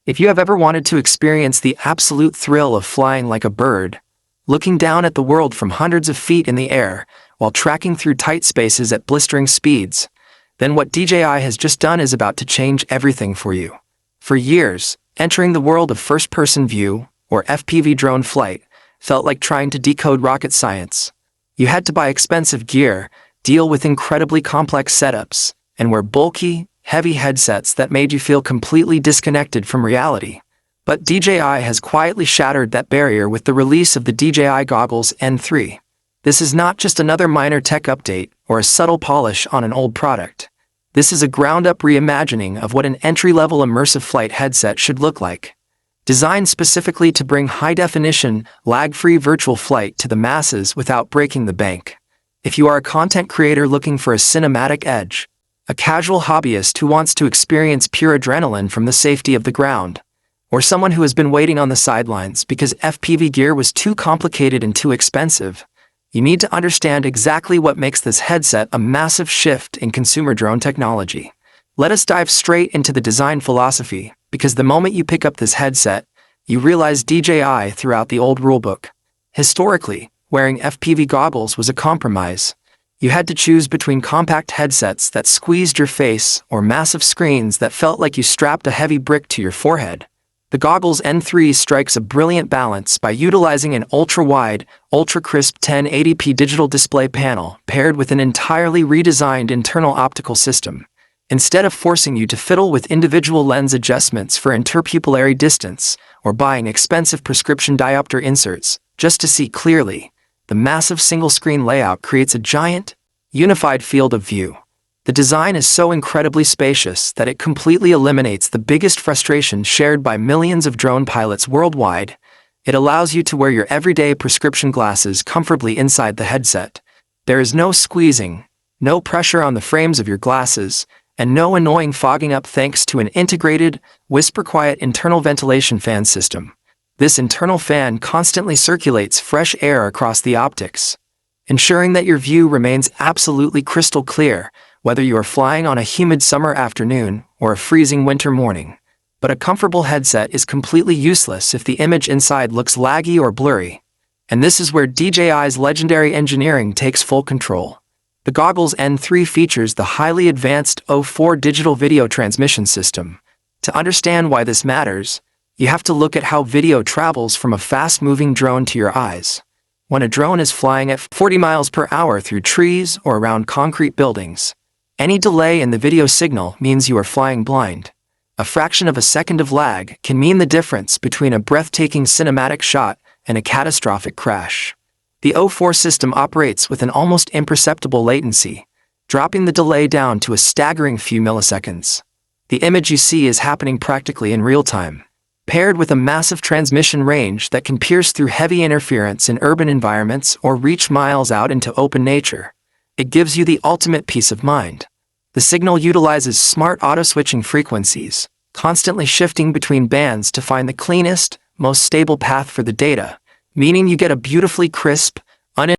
If you have ever wanted to experience the absolute thrill of flying like a bird, looking down at the world from hundreds of feet in the air while tracking through tight spaces at blistering speeds, then what DJI has just done is about to change everything for you. For years, entering the world of first-person view, or FPV drone flight, felt like trying to decode rocket science. You had to buy expensive gear, deal with incredibly complex setups, and wear bulky, heavy headsets that made you feel completely disconnected from reality. But DJI has quietly shattered that barrier with the release of the DJI Goggles N3. This is not just another minor tech update or a subtle polish on an old product. This is a ground-up reimagining of what an entry-level immersive flight headset should look like. Designed specifically to bring high-definition, lag-free virtual flight to the masses without breaking the bank. If you are a content creator looking for a cinematic edge, a casual hobbyist who wants to experience pure adrenaline from the safety of the ground, or someone who has been waiting on the sidelines because FPV gear was too complicated and too expensive, you need to understand exactly what makes this headset a massive shift in consumer drone technology. Let us dive straight into the design philosophy, because the moment you pick up this headset, you realize DJI throughout the old rulebook. Historically, wearing FPV goggles was a compromise. You had to choose between compact headsets that squeezed your face or massive screens that felt like you strapped a heavy brick to your forehead. The Goggles N3 strikes a brilliant balance by utilizing an ultra-wide, ultra-crisp 1080p digital display panel paired with an entirely redesigned internal optical system. Instead of forcing you to fiddle with individual lens adjustments for interpupillary distance or buying expensive prescription diopter inserts just to see clearly, the massive single-screen layout creates a giant, unified field of view. The design is so incredibly spacious that it completely eliminates the biggest frustration shared by millions of drone pilots worldwide. It allows you to wear your everyday prescription glasses comfortably inside the headset. There is no squeezing, no pressure on the frames of your glasses, and no annoying fogging up thanks to an integrated, whisper-quiet internal ventilation fan system. This internal fan constantly circulates fresh air across the optics, ensuring that your view remains absolutely crystal clear, whether you are flying on a humid summer afternoon or a freezing winter morning. But a comfortable headset is completely useless if the image inside looks laggy or blurry. And this is where DJI's legendary engineering takes full control. The Goggles N3 features the highly advanced O4 digital video transmission system. To understand why this matters, you have to look at how video travels from a fast-moving drone to your eyes. When a drone is flying at 40 miles per hour through trees or around concrete buildings, any delay in the video signal means you are flying blind. A fraction of a second of lag can mean the difference between a breathtaking cinematic shot and a catastrophic crash. The O4 system operates with an almost imperceptible latency, dropping the delay down to a staggering few milliseconds. The image you see is happening practically in real time, paired with a massive transmission range that can pierce through heavy interference in urban environments or reach miles out into open nature. It gives you the ultimate peace of mind. The signal utilizes smart auto-switching frequencies, constantly shifting between bands to find the cleanest, most stable path for the data, meaning you get a beautifully crisp,